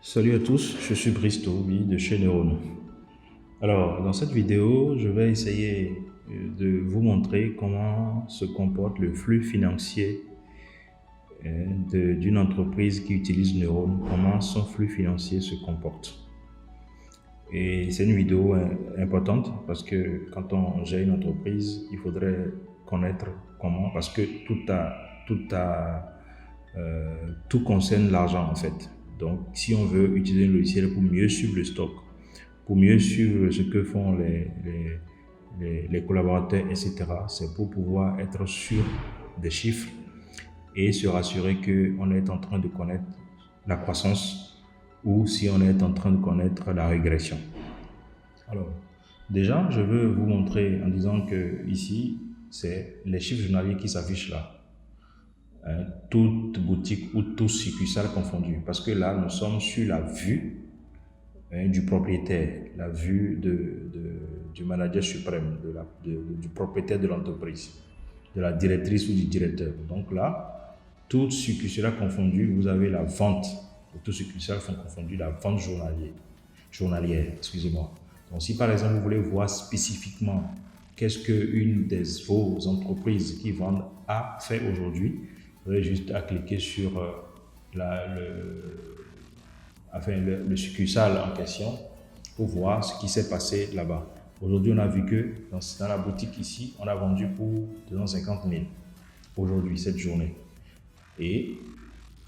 Salut à tous, je suis Brice Toubi de chez Neurone. Alors, dans cette vidéo, je vais essayer de vous montrer comment se comporte le flux financier d'une entreprise qui utilise Neurone, comment son flux financier se comporte. Et c'est une vidéo importante parce que quand on gère une entreprise, il faudrait connaître comment, parce que tout concerne l'argent en fait. Donc, si on veut utiliser un logiciel pour mieux suivre le stock, pour mieux suivre ce que font les collaborateurs, etc., c'est pour pouvoir être sûr des chiffres et se rassurer qu'on est en train de connaître la croissance ou si on est en train de connaître la régression. Alors, déjà, je veux vous montrer en disant que ici, c'est les chiffres journaliers qui s'affichent là. Toute boutique ou tout succursale confondu. Parce que là, nous sommes sur la vue du propriétaire, la vue du manager suprême, du propriétaire de l'entreprise, de la directrice ou du directeur. Donc là, toute succursale confondue, vous avez la vente, toutes succursales sont confondues, la vente journalière, excusez-moi. Donc si par exemple vous voulez voir spécifiquement qu'est-ce qu'une vos entreprises qui vendent a fait aujourd'hui, vous avez juste à cliquer sur le succursale en question pour voir ce qui s'est passé là-bas. Aujourd'hui, on a vu que dans la boutique ici, on a vendu pour 250 000 aujourd'hui, cette journée. Et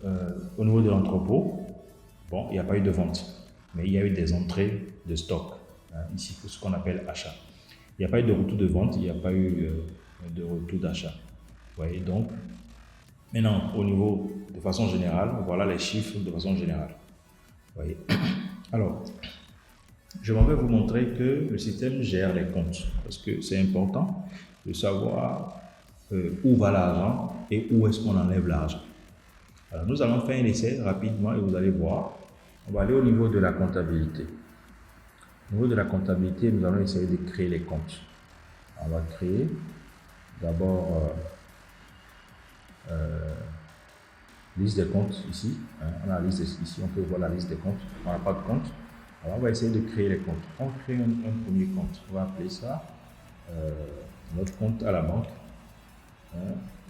au niveau de l'entrepôt, bon, il n'y a pas eu de vente, mais il y a eu des entrées de stock, ici, ce qu'on appelle achat. Il n'y a pas eu de retour de vente, il n'y a pas eu de retour d'achat. Vous voyez, donc, maintenant, au niveau, de façon générale, voilà les chiffres de façon générale. Vous voyez. Alors, je m'en vais vous montrer que le système gère les comptes, parce que c'est important de savoir où va l'argent et où est-ce qu'on enlève l'argent. Alors, nous allons faire un essai rapidement et vous allez voir. On va aller au niveau de la comptabilité. Au niveau de la comptabilité, nous allons essayer de créer les comptes. On va créer d'abord liste des comptes ici. On a la liste ici, on peut voir la liste des comptes. On n'a pas de compte. Alors on va essayer de créer les comptes. On crée un premier compte. On va appeler ça notre compte à la banque.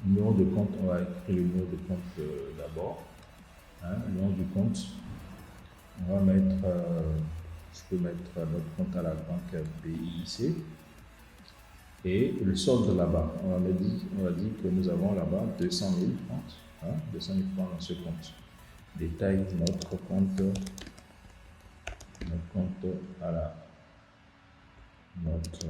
Numéro de compte, on va écrire le numéro de compte d'abord. Le nom du compte. On va mettre, je peux mettre notre compte à la banque BIC. Et le solde là-bas, on va dire que nous avons là-bas 200 000 francs, 200 000 francs dans ce compte. Détail notre compte à la BIC.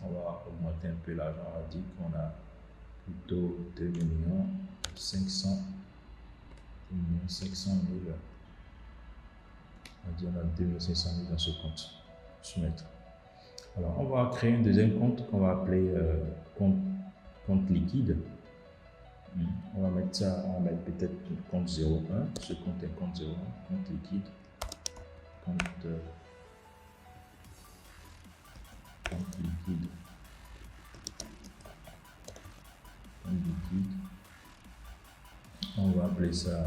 On va augmenter un peu l'argent, on va dire qu'on a plutôt 2 500 000. On va dire on a 2 500 000 dans ce compte. Soumettre. Alors, on va créer un deuxième compte qu'on va appeler compte liquide. On va mettre ça, on va mettre peut-être compte 01. Ce compte est compte 01, compte liquide, compte liquide. On va appeler ça,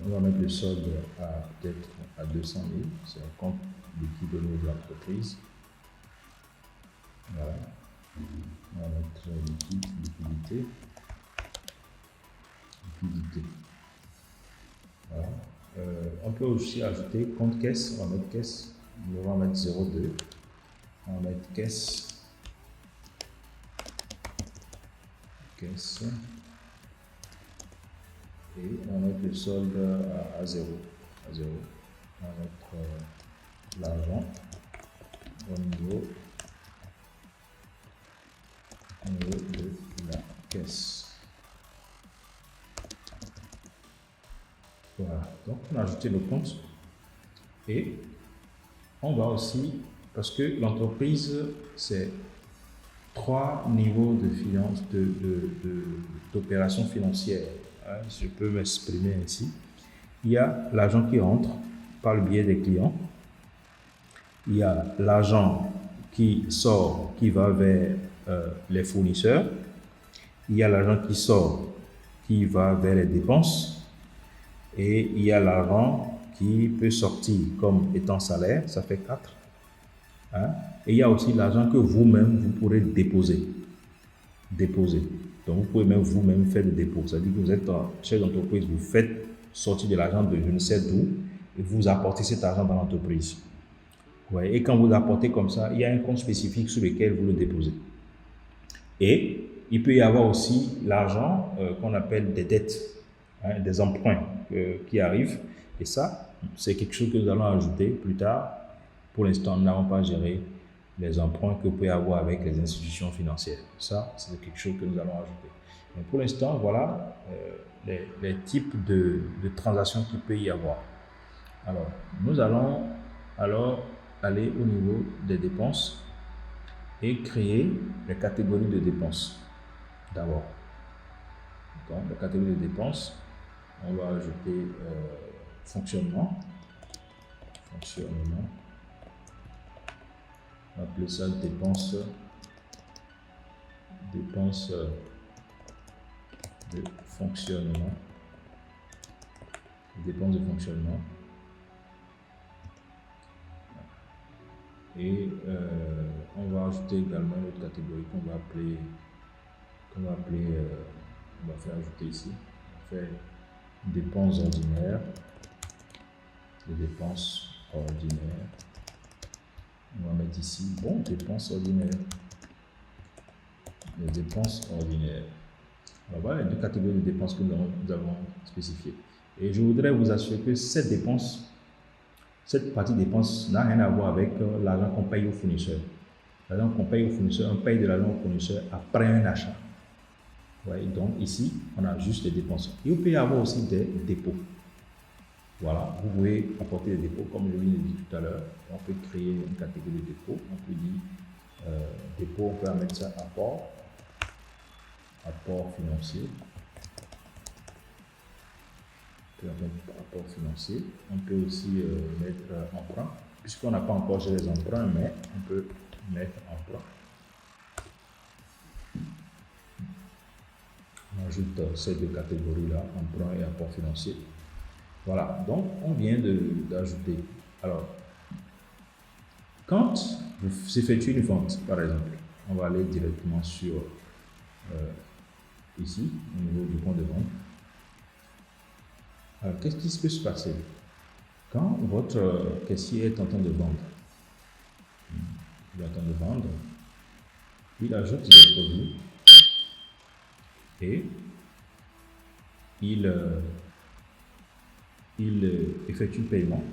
on va mettre le solde à peut-être à 200 000. C'est un compte liquide au niveau de l'entreprise. Voilà. On va mettre liquidité. Voilà. On peut aussi ajouter compte caisse. On va mettre caisse. On va mettre 02. On va mettre caisse. Et on va mettre le solde à 0. On va mettre l'argent au niveau de la caisse. Voilà, donc on a ajouté le compte et on va aussi, parce que l'entreprise c'est 3 niveaux de finance, d'opérations financières. Je peux m'exprimer ainsi. Il y a l'argent qui rentre par le biais des clients. Il y a l'argent qui sort, qui va vers les fournisseurs. il y a l'argent qui sort, qui va vers les dépenses, et il y a l'argent qui peut sortir comme étant salaire, ça fait 4. Hein? Et il y a aussi l'argent que vous-même, vous pourrez déposer. Donc, vous pouvez même vous-même faire des dépôts. C'est-à-dire que vous êtes chef d'entreprise, vous faites sortir de l'argent de je ne sais d'où et vous apportez cet argent dans l'entreprise. Ouais. Et quand vous l'apportez comme ça, il y a un compte spécifique sur lequel vous le déposez. Et il peut y avoir aussi l'argent qu'on appelle des dettes, hein, des emprunts qui arrivent. Et ça, c'est quelque chose que nous allons ajouter plus tard. Pour l'instant, nous n'avons pas géré les emprunts que vous pouvez avoir avec les institutions financières. Ça, c'est quelque chose que nous allons ajouter. Mais pour l'instant, voilà les types de transactions qu'il peut y avoir. Alors, nous allons alors aller au niveau des dépenses et créer les catégories de dépenses d'abord. Donc, la catégorie de dépenses, on va ajouter fonctionnement. On va appeler ça dépenses de fonctionnement. Dépenses de fonctionnement. Et on va ajouter également une autre catégorie qu'on va appeler, on va faire ajouter ici, on va faire dépenses ordinaires, les dépenses ordinaires. On va mettre ici, bon, dépenses ordinaires. Les dépenses ordinaires. Alors voilà les deux catégories de dépenses que nous avons spécifiées. Et je voudrais vous assurer que cette partie dépenses n'a rien à voir avec l'argent qu'on paye aux fournisseurs. L'argent qu'on paye aux fournisseurs, on paye de l'argent aux fournisseurs après un achat. Ouais, donc ici, on a juste les dépenses. Et vous pouvez avoir aussi des dépôts. Voilà, vous pouvez apporter des dépôts, comme je viens de dire tout à l'heure. On peut créer une catégorie de dépôts. On peut dire dépôt, on peut mettre ça apport financier. On peut mettre apport financier. On peut aussi mettre emprunt, puisqu'on n'a pas encore géré les emprunts, mais on peut mettre emprunt. On ajoute ces deux catégories-là, emprunt et apport financier. Voilà, donc on vient d'ajouter. Alors, quand vous effectuez une vente, par exemple, on va aller directement sur ici, au niveau du compte de vente. Alors, qu'est-ce qui peut se passer quand votre caissier est en train de vendre? Il est en train de vendre, il ajoute des produits et il effectue le paiement.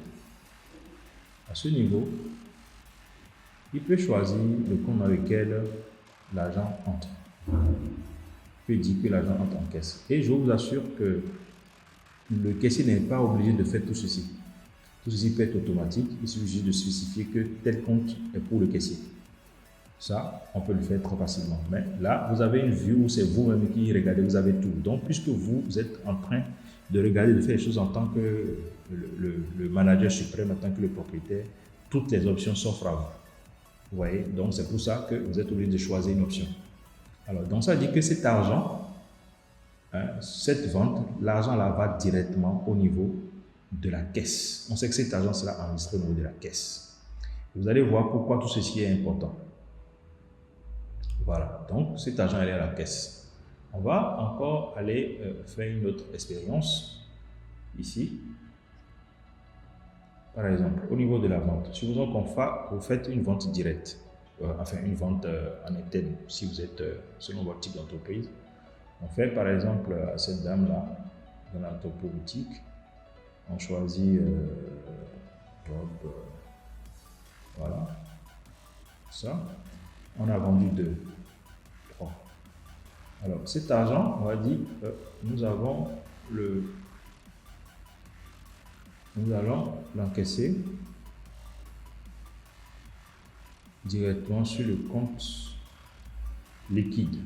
À ce niveau, il peut choisir le compte dans lequel l'argent entre. Il peut dire que l'argent entre en caisse. Et je vous assure que le caissier n'est pas obligé de faire tout ceci. Tout ceci peut être automatique. Il suffit juste de spécifier que tel compte est pour le caissier. Ça, on peut le faire très facilement. Mais là, vous avez une vue où c'est vous-même qui regardez, vous avez tout. Donc, puisque vous êtes en train de regarder, de faire les choses en tant que le manager suprême, en tant que le propriétaire, toutes les options s'offrent à vous. Vous voyez? Donc, c'est pour ça que vous êtes obligé de choisir une option. Alors, donc ça dit que cet argent, cette vente, l'argent là va directement au niveau de la caisse. On sait que cet argent sera enregistré au niveau de la caisse. Vous allez voir pourquoi tout ceci est important. Voilà, donc cet argent est à la caisse. On va encore aller faire une autre expérience ici. Par exemple, au niveau de la vente, supposons qu'on vous faites une vente directe, enfin une vente en interne, si vous êtes selon votre type d'entreprise. On fait par exemple à cette dame-là, dans l'entrepôt-boutique, on choisit robe, voilà, ça, on a vendu 2, 3. Alors cet argent, on va dire, nous allons l'encaisser directement sur le compte liquide.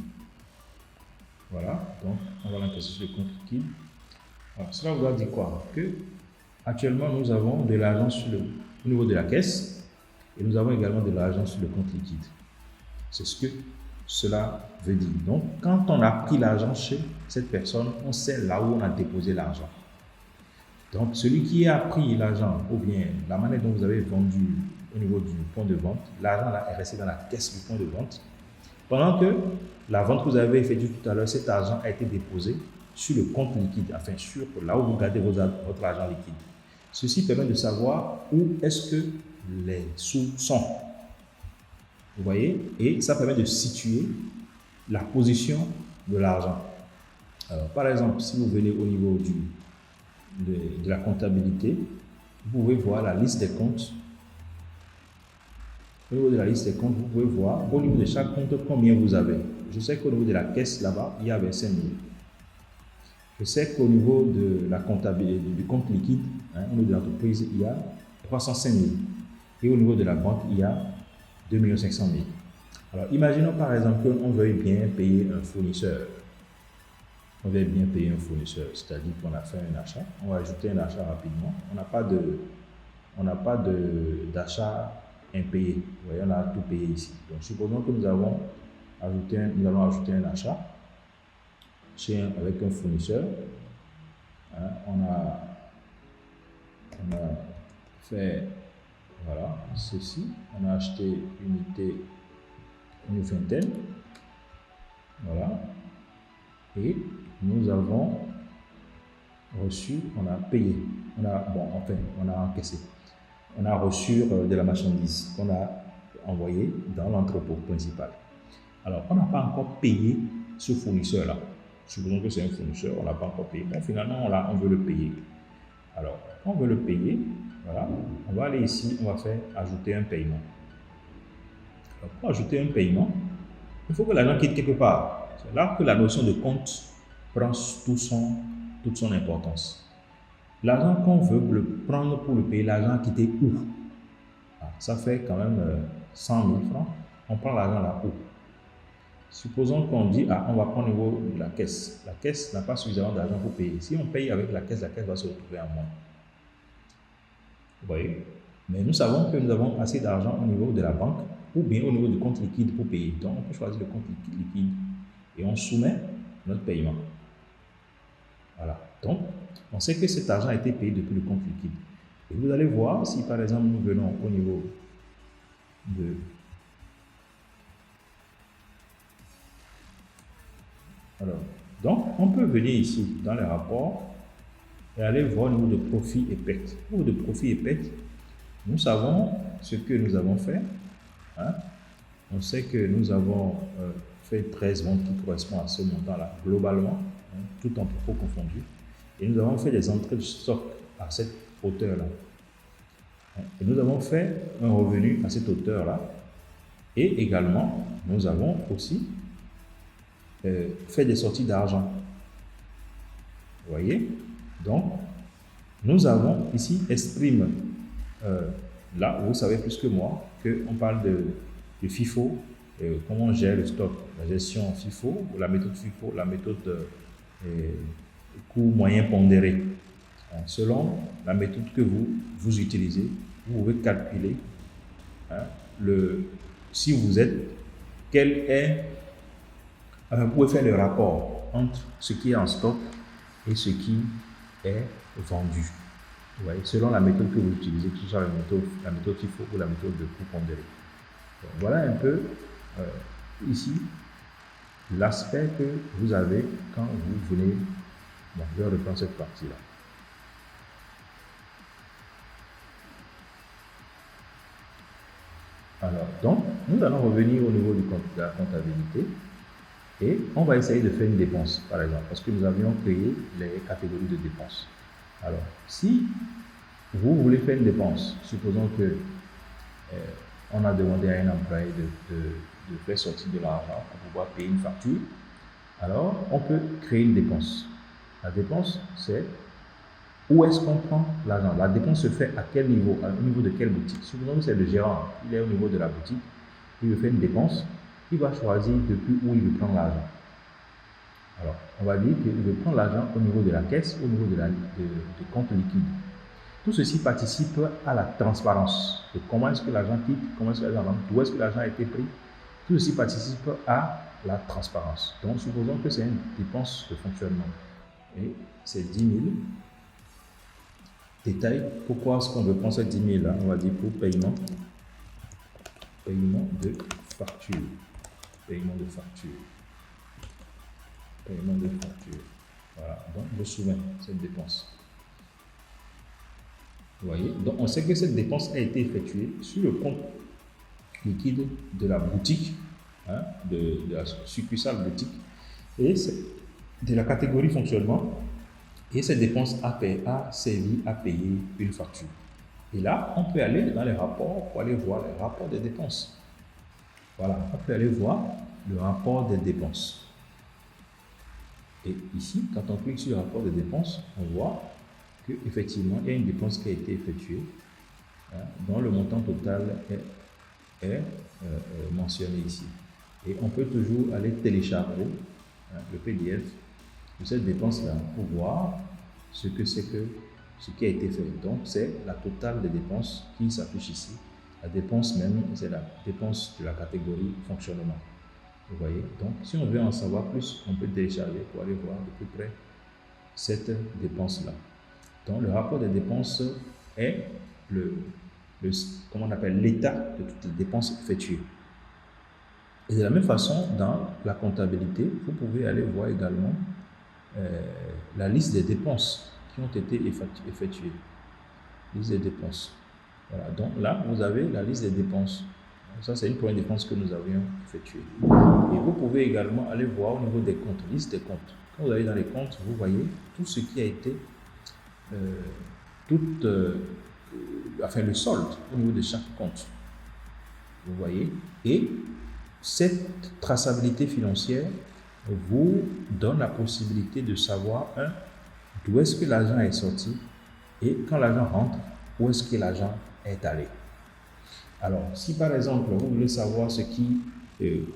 Voilà, donc on va l'encaisser sur le compte liquide. Alors, cela voudra dire quoi? Que actuellement nous avons de l'argent au niveau de la caisse et nous avons également de l'argent sur le compte liquide. C'est ce cela veut dire. Donc, quand on a pris l'argent chez cette personne, on sait là où on a déposé l'argent. Donc, celui qui a pris l'argent, ou bien la manière dont vous avez vendu au niveau du point de vente, l'argent est resté dans la caisse du point de vente. Pendant que la vente que vous avez effectuée tout à l'heure, cet argent a été déposé sur le compte liquide, enfin sur là où vous gardez votre argent liquide. Ceci permet de savoir où est-ce que les sous sont. Vous voyez? Et ça permet de situer la position de l'argent. Alors, par exemple, si vous venez au niveau de la comptabilité, vous pouvez voir la liste des comptes. Au niveau de la liste des comptes, vous pouvez voir au niveau de chaque compte combien vous avez. Je sais qu'au niveau de la caisse, là-bas, il y avait 5 000. Je sais qu'au niveau de la comptabilité, du compte liquide, au niveau de l'entreprise, il y a 305 000. Et au niveau de la banque, il y a 2 500 000. Alors, imaginons par exemple qu'on veuille bien payer un fournisseur. On veuille bien payer un fournisseur, c'est-à-dire qu'on a fait un achat. On va ajouter un achat rapidement. On n'a pas d'achat impayé. Vous voyez, on a tout payé ici. Donc, supposons que nous allons ajouter un achat avec un fournisseur. On a fait, voilà, ceci. On a acheté une vingtaine. Voilà. Et nous avons reçu, on a payé. On a encaissé. On a reçu de la marchandise qu'on a envoyée dans l'entrepôt principal. Alors, on n'a pas encore payé ce fournisseur-là. Supposons que c'est un fournisseur, on n'a pas encore payé. Bon, finalement, on veut le payer. Alors, on veut le payer, voilà. On va aller ici, on va faire ajouter un paiement. Alors, pour ajouter un paiement, il faut que l'argent quitte quelque part. C'est là que la notion de compte prend toute son importance. L'argent qu'on veut le prendre pour le payer, l'argent quitté où? Ça fait quand même 100 000 francs. On prend l'argent là où? Supposons qu'on dit, on va prendre au niveau de la caisse. La caisse n'a pas suffisamment d'argent pour payer. Si on paye avec la caisse va se retrouver en moins. Vous voyez? Mais nous savons que nous avons assez d'argent au niveau de la banque ou bien au niveau du compte liquide pour payer. Donc, on peut choisir le compte liquide et on soumet notre paiement. Voilà. Donc, on sait que cet argent a été payé depuis le compte liquide. Et vous allez voir, si par exemple nous venons au niveau de donc, on peut venir ici dans les rapports et aller voir au niveau de profit et perte. Au niveau de profit et perte, nous savons ce que nous avons fait. On sait que nous avons fait 13 ventes qui correspondent à ce montant-là, globalement, tout en propos confondu. Et nous avons fait des entrées de stock à cette hauteur-là. Et nous avons fait un revenu à cette hauteur-là. Et également, nous avons aussi fait des sorties d'argent. Vous voyez? Donc, nous avons ici exprime, là, vous savez plus que moi, qu'on parle de FIFO, comment on gère le stock, la gestion FIFO, ou la méthode FIFO, la méthode coût moyen pondéré. Selon la méthode que vous utilisez, vous pouvez calculer si vous êtes, vous pouvez faire le rapport entre ce qui est en stock et ce qui est vendu. Vous voyez, selon la méthode que vous utilisez, que ce soit la méthode FIFO ou la méthode de coût pondéré. Donc, voilà un peu ici l'aspect que vous avez quand vous venez. Bon, je vais reprendre cette partie-là. Alors, donc, nous allons revenir au niveau de la comptabilité et on va essayer de faire une dépense, par exemple, parce que nous avions créé les catégories de dépenses. Alors, si vous voulez faire une dépense, supposons que on a demandé à un employé de faire sortir de l'argent pour pouvoir payer une facture, alors on peut créer une dépense. La dépense, c'est où est-ce qu'on prend l'argent. La dépense se fait à quel niveau? Au niveau de quelle boutique? Supposons que c'est le gérant, il est au niveau de la boutique, il veut faire une dépense, il va choisir depuis où il veut prendre l'argent. Alors, on va dire qu'il veut prendre l'argent au niveau de la caisse, au niveau de compte liquide. Tout ceci participe à la transparence de comment est-ce que l'argent quitte, comment est-ce que l'argent rentre, d'où est-ce que l'argent a été pris. Tout ceci participe à la transparence. Donc, supposons que c'est une dépense de fonctionnement. Et c'est 10 000. Détail, pourquoi est-ce qu'on veut prendre ces 10 000 là? On va dire pour paiement de facture. Paiement de facture. Paiement de facture. Voilà, donc je soumets cette dépense. Vous voyez? Donc on sait que cette dépense a été effectuée sur le compte liquide de la boutique, hein, de la succursale boutique, et c'est de la catégorie fonctionnement, et cette dépense a servi à payer une facture. Et là, on peut aller dans les rapports pour aller voir les rapports des dépenses. Voilà, on peut aller voir le rapport des dépenses. Et ici, quand on clique sur le rapport des dépenses, on voit qu'effectivement, il y a une dépense qui a été effectuée, hein, dont le montant total est mentionné ici. Et on peut toujours aller télécharger, hein, le PDF de cette dépense-là pour voir ce qui a été fait. Donc, c'est la totale des dépenses qui s'affiche ici. La dépense même, c'est la dépense de la catégorie fonctionnement. Vous voyez? Donc, si on veut en savoir plus, on peut télécharger pour aller voir de plus près cette dépense-là. Donc, le rapport des dépenses est comment on appelle, l'état de toutes les dépenses effectuées. Et de la même façon, dans la comptabilité, vous pouvez aller voir également la liste des dépenses qui ont été effectuées. Liste des dépenses. Voilà, donc là, vous avez la liste des dépenses. Donc ça, c'est une première dépense que nous avions effectuée. Et vous pouvez également aller voir au niveau des comptes, liste des comptes. Quand vous allez dans les comptes, vous voyez tout ce qui a été, le solde au niveau de chaque compte. Vous voyez? Et cette traçabilité financière vous donne la possibilité de savoir, d'où est-ce que l'argent est sorti, et quand l'argent rentre, où est-ce que l'argent est allé. Alors, si par exemple, vous voulez savoir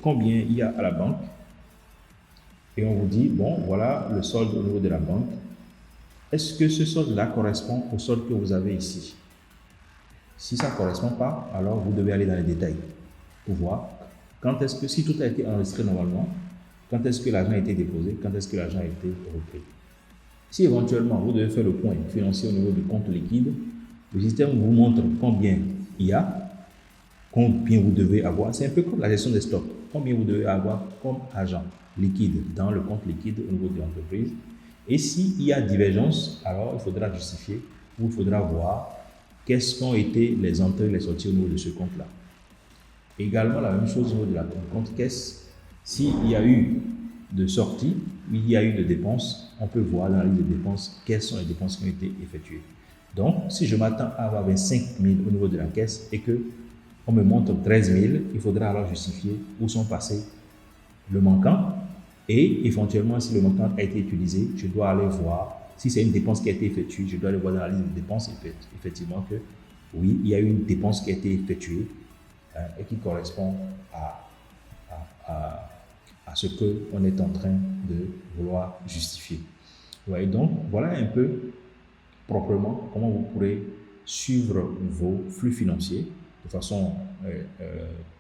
combien il y a à la banque, et on vous dit, bon, voilà le solde au niveau de la banque, est-ce que ce solde-là correspond au solde que vous avez ici? Si ça ne correspond pas, alors vous devez aller dans les détails pour voir quand est-ce que, si tout a été enregistré normalement, quand est-ce que l'argent a été déposé, quand est-ce que l'argent a été repris. Si éventuellement vous devez faire le point financier au niveau du compte liquide, le système vous montre combien il y a, combien vous devez avoir. C'est un peu comme la gestion des stocks. Combien vous devez avoir comme argent liquide dans le compte liquide au niveau de l'entreprise. Et s'il y a divergence, alors il faudra justifier ou il faudra voir quelles ont été les entrées et les sorties au niveau de ce compte-là. Également, la même chose au niveau du compte caisse. S'il y a eu de sorties, il y a eu de dépenses, on peut voir dans la liste de dépenses quelles sont les dépenses qui ont été effectuées. Donc, si je m'attends à avoir 25 000 au niveau de la caisse et qu'on me montre 13 000, il faudra alors justifier où sont passés le manquant. Et éventuellement, si le montant a été utilisé, je dois aller voir, si c'est une dépense qui a été effectuée, je dois aller voir dans la liste de dépenses, effectivement, que oui, il y a eu une dépense qui a été effectuée et qui correspond à ce qu'on est en train de vouloir justifier. Vous voyez, donc, voilà un peu proprement comment vous pourrez suivre vos flux financiers de façon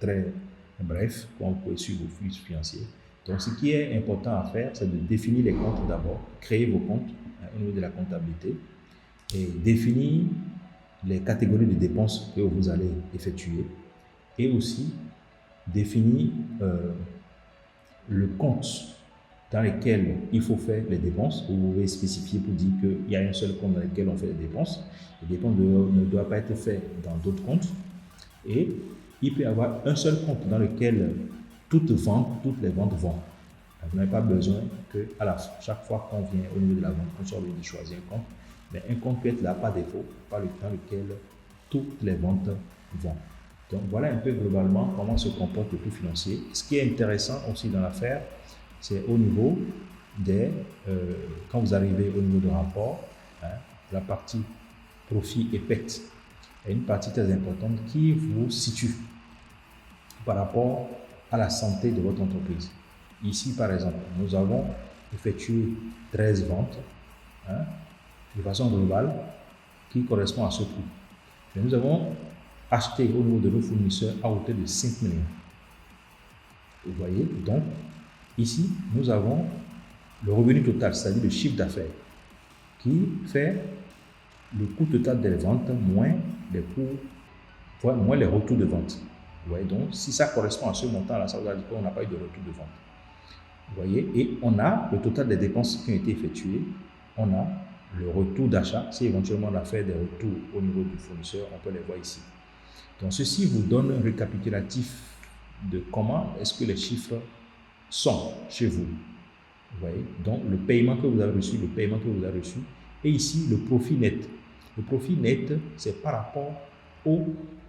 très bref, comment vous pouvez suivre vos flux financiers. Donc, ce qui est important à faire, c'est de définir les comptes d'abord, créer vos comptes au niveau de la comptabilité et définir les catégories de dépenses que vous allez effectuer et aussi définir le compte dans lequel il faut faire les dépenses. Vous pouvez spécifier pour dire qu'il y a un seul compte dans lequel on fait les dépenses. Les dépenses ne doivent pas être faites dans d'autres comptes. Et il peut y avoir un seul compte dans lequel toutes les ventes vont. Vous n'avez pas besoin que chaque fois qu'on vient au niveau de la vente, on soit obligé de choisir un compte. Mais un compte peut être là par défaut, dans lequel toutes les ventes vont. Donc voilà un peu globalement comment se comporte le flux financier. Ce qui est intéressant aussi dans l'affaire, c'est au niveau quand vous arrivez au niveau de rapport, la partie profit et perte. Il y a une partie très importante qui vous situe par rapport à la santé de votre entreprise. Ici, par exemple, nous avons effectué 13 ventes de façon globale qui correspond à ce coût. Mais nous avons acheté au niveau de nos fournisseurs à hauteur de 5 millions. Vous voyez, donc ici, nous avons le revenu total, c'est-à-dire le chiffre d'affaires, qui fait le coût total des ventes moins les coûts, moins les retours de vente. Vous voyez, donc si ça correspond à ce montant-là, ça veut dire qu'on n'a pas eu de retour de vente. Vous voyez, et on a le total des dépenses qui ont été effectuées, on a le retour d'achat, si éventuellement on a fait des retours au niveau du fournisseur, on peut les voir ici. Donc ceci vous donne un récapitulatif de comment est-ce que les chiffres sont chez vous. Vous voyez, donc le paiement que vous avez reçu, le paiement que vous avez reçu, et ici le profit net. Le profit net, c'est par rapport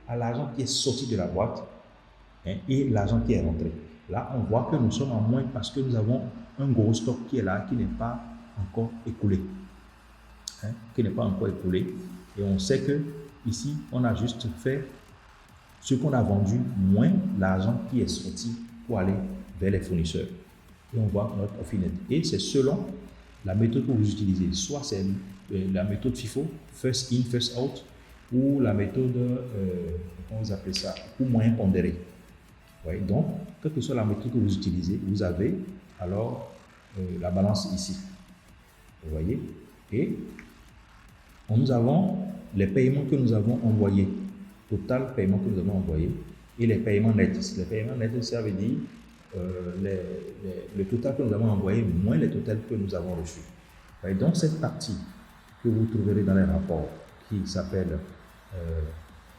à l'argent qui est sorti de la boîte, hein, et l'argent qui est rentré. Là, on voit que nous sommes en moins parce que nous avons un gros stock qui est là, qui n'est pas encore écoulé. Hein, qui n'est pas encore écoulé. Et on sait que ici, on a juste fait ce qu'on a vendu moins l'argent qui est sorti pour aller vers les fournisseurs. Et on voit notre profit net. Et c'est selon la méthode que vous utilisez. Soit c'est la méthode FIFO, first in, first out, ou la méthode, comment vous appelez ça, ou moyen pondéré. Ouais, donc, quelle que soit la méthode que vous utilisez, vous avez alors la balance ici. Vous voyez? Et nous avons les paiements que nous avons envoyés, total paiement que nous avons envoyé, et les paiements nets. Les paiements nets, ça veut dire le total que nous avons envoyé moins le total que nous avons reçu. Ouais, donc, cette partie que vous trouverez dans les rapports qui s'appelle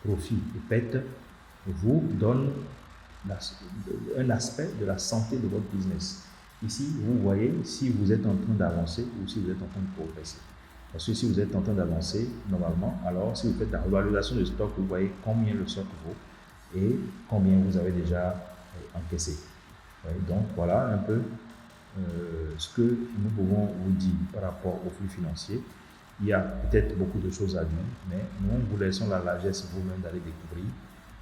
profit et perte vous donne un aspect de la santé de votre business. Ici, vous voyez si vous êtes en train d'avancer ou si vous êtes en train de progresser. Parce que si vous êtes en train d'avancer, normalement, alors si vous faites la revalorisation de stock, vous voyez combien le stock vaut et combien vous avez déjà encaissé. Donc voilà un peu ce que nous pouvons vous dire par rapport au flux financier. Il y a peut-être beaucoup de choses à dire, mais nous vous laissons la largesse vous-même d'aller découvrir.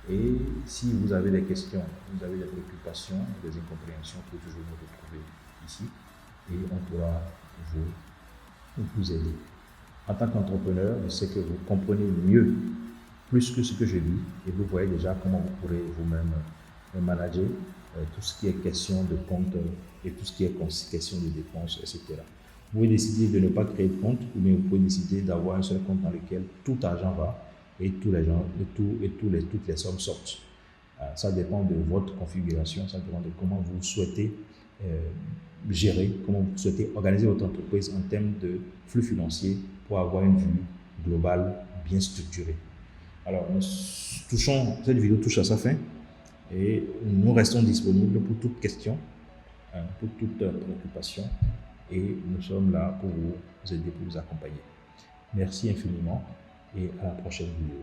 Et si vous avez des questions, vous avez des préoccupations, des incompréhensions, vous pouvez toujours nous retrouver ici et on pourra vous aider. En tant qu'entrepreneur, je sais que vous comprenez mieux, plus que ce que je dis, et vous voyez déjà comment vous pourrez vous-même manager tout ce qui est question de compte et tout ce qui est question de dépenses, etc. Vous pouvez décider de ne pas créer de compte, ou bien vous pouvez décider d'avoir un seul compte dans lequel tout argent va et tous les gens, toutes les sommes sortent. Ça dépend de votre configuration, ça dépend de comment vous souhaitez gérer, comment vous souhaitez organiser votre entreprise en termes de flux financier pour avoir une vue globale bien structurée. Alors, cette vidéo touche à sa fin et nous restons disponibles pour toute question, pour toute préoccupation et nous sommes là pour vous aider, pour vous accompagner. Merci infiniment et à la prochaine vidéo.